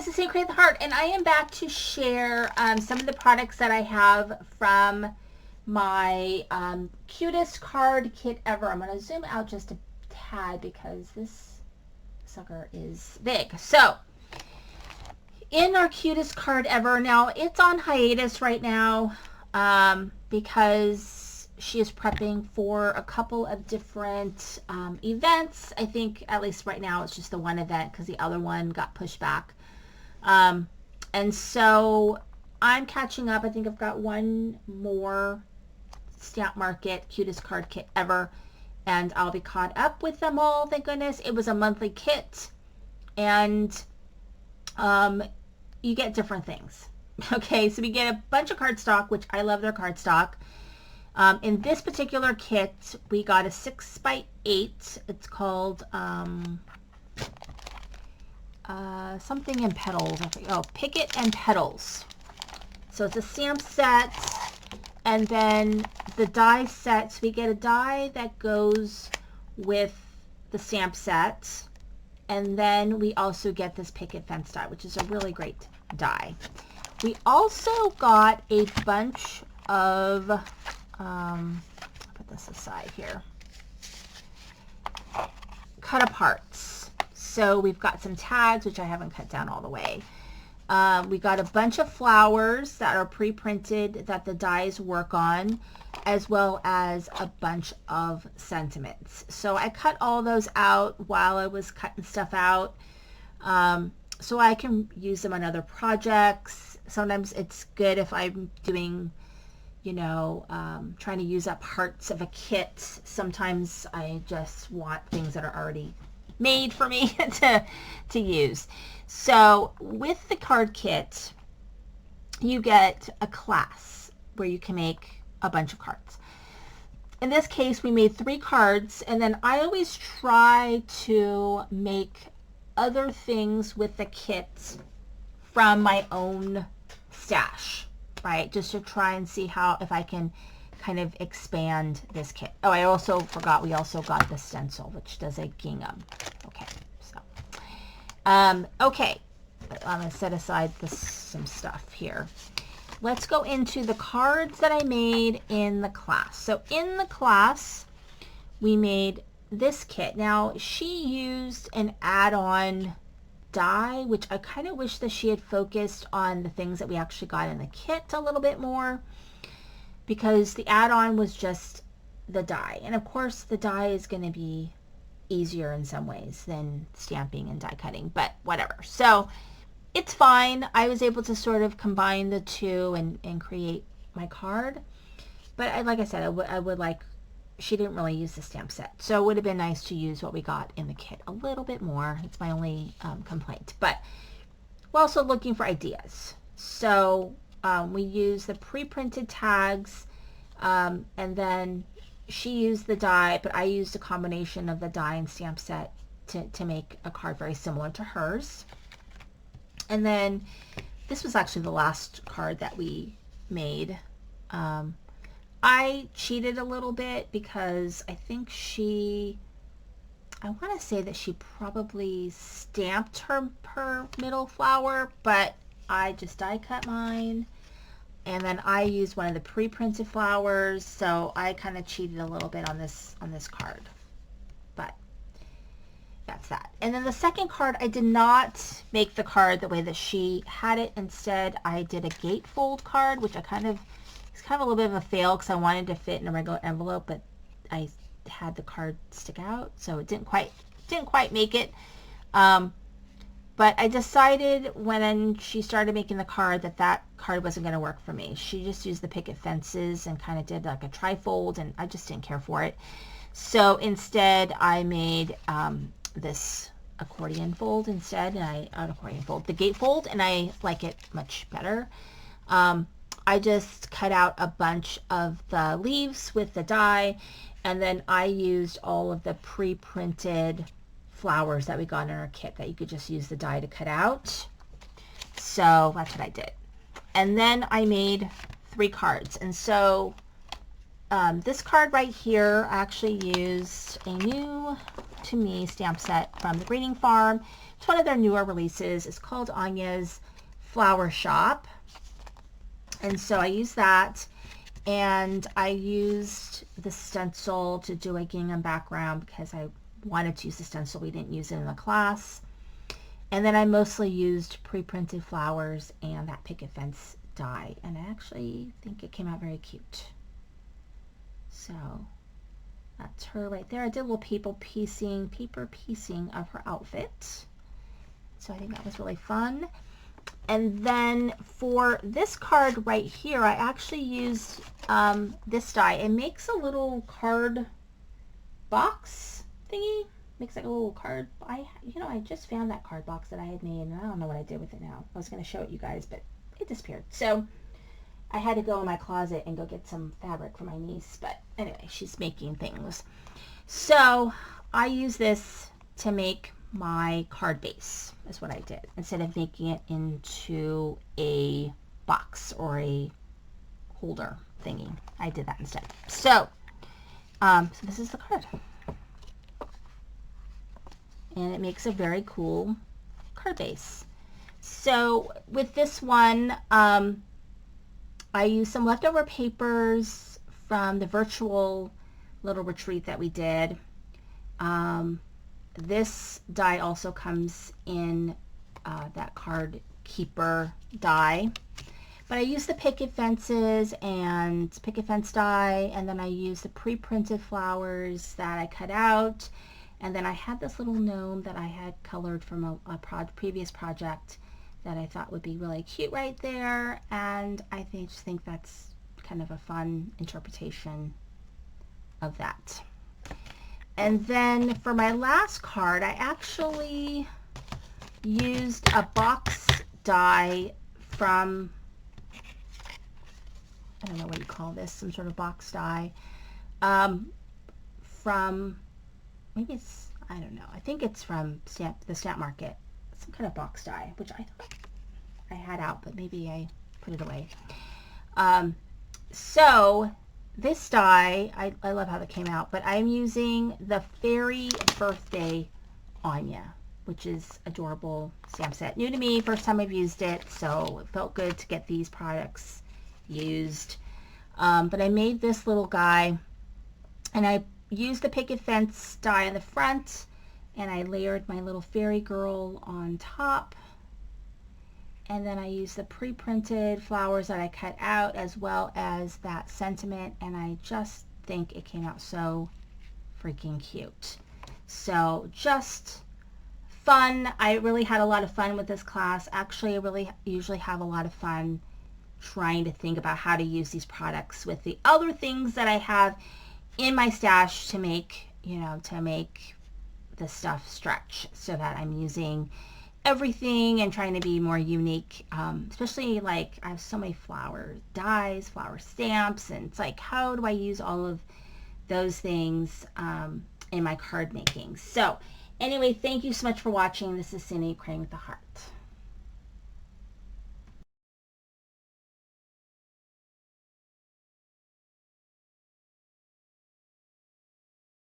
this is Create the Heart, and I am back to share some of the products that I have from my cutest card kit ever. I'm going to zoom out just a tad because this sucker is big. So, in our cutest card ever, now it's on hiatus right now because she is prepping for a couple of different events. I think at least right now it's just the one event because the other one got pushed back. And so I'm catching up. I think I've got one more Stamp Market cutest card kit ever, and I'll be caught up with them all. Thank goodness. It was a monthly kit, and you get different things. Okay, so we get a bunch of cardstock, which I love their cardstock. In this particular kit, we got a 6x8. It's called something in petals. I think, oh, Picket and Petals. So it's a stamp set, and then the die set. So we get a die that goes with the stamp set, and then we also get this picket fence die, which is a really great die. We also got a bunch of I'll put this aside here, cut aparts. So we've got some tags, which I haven't cut down all the way. We got a bunch of flowers that are pre-printed that the dies work on, as well as a bunch of sentiments. So I cut all those out while I was cutting stuff out, so I can use them on other projects. Sometimes it's good if I'm doing, you know, trying to use up parts of a kit. Sometimes I just want things that are already made for me to use. So with the card kit, you get a class where you can make a bunch of cards. In this case, we made 3 cards, and then I always try to make other things with the kit from my own stash, right? Just to try and see how, if I can kind of expand this kit. Oh, I also forgot, we also got the stencil, which does a gingham. Okay, so, okay, I'm going to set aside some stuff here. Let's go into the cards that I made in the class. So in the class, we made this kit. Now, she used an add-on die, which I kind of wish that she had focused on the things that we actually got in the kit a little bit more, because the add-on was just the die. And of course, the die is going to be easier in some ways than stamping and die cutting, but whatever. So it's fine. I was able to sort of combine the two and create my card. But like I said, I would like, she didn't really use the stamp set. So it would have been nice to use what we got in the kit a little bit more. It's my only complaint. But we're also looking for ideas. So we use the pre-printed tags, and then she used the die, but I used a combination of the die and stamp set to make a card very similar to hers. And then this was actually the last card that we made. I cheated a little bit because I think I want to say that she probably stamped her middle flower, but I just die cut mine. And then I used one of the pre-printed flowers, so I kind of cheated a little bit on this card. But that's that. And then the second card, I did not make the card the way that she had it. Instead, I did a gatefold card, which it's kind of a little bit of a fail because I wanted to fit in a regular envelope, but I had the card stick out, so it didn't quite make it. But I decided when she started making the card that card wasn't going to work for me. She just used the picket fences and kind of did like a trifold, and I just didn't care for it. So instead, I made this accordion fold instead, and the gatefold, and I like it much better. I just cut out a bunch of the leaves with the die, and then I used all of the pre-printed flowers that we got in our kit that you could just use the die to cut out. So that's what I did. And then I made 3 cards. And so This card right here, I actually used a new to me stamp set from the Breeding Farm. It's one of their newer releases. It's called Anya's Flower Shop. And so I used that, and I used the stencil to do a gingham background because I wanted to use the stencil. We didn't use it in the class. And then I mostly used pre-printed flowers and that picket fence die. And I actually think it came out very cute. So that's her right there. I did a little paper piecing of her outfit. So I think that was really fun. And then for this card right here, I actually used this die. It makes a little card box thingy. Makes like a little card. I just found that card box that I had made, and I don't know what I did with it now. I was going to show it you guys, but it disappeared. So I had to go in my closet and go get some fabric for my niece. But anyway, she's making things. So I use this to make my card base, is what I did. Instead of making it into a box or a holder thingy, I did that instead. So, so this is the card. And it makes a very cool card base. So with this one, I used some leftover papers from the virtual little retreat that we did. This die also comes in that card keeper die. But I used the picket fences and picket fence die, and then I used the pre-printed flowers that I cut out. And then I had this little gnome that I had colored from a previous project that I thought would be really cute right there. And I just think that's kind of a fun interpretation of that. And then for my last card, I actually used a box die from, I don't know what you call this, some sort of box die, from, maybe it's, I don't know, I think it's from the Stamp Market, some kind of box die, which I thought I had out, but maybe I put it away. So this die, I love how that came out, but I'm using the Fairy Birthday Anya, which is adorable stamp set. New to me, first time I've used it, so it felt good to get these products used. But I made this little guy, and I used the picket fence die on the front, and I layered my little fairy girl on top. And then I used the pre-printed flowers that I cut out, as well as that sentiment, and I just think it came out so freaking cute. So just fun. I really had a lot of fun with this class. Actually, I really usually have a lot of fun trying to think about how to use these products with the other things that I have in my stash to make, to make the stuff stretch, so that I'm using everything and trying to be more unique, especially like I have so many flower dies, flower stamps, and it's like, how do I use all of those things in my card making? So anyway, thank you so much for watching. This is Cindy, Praying with the Heart.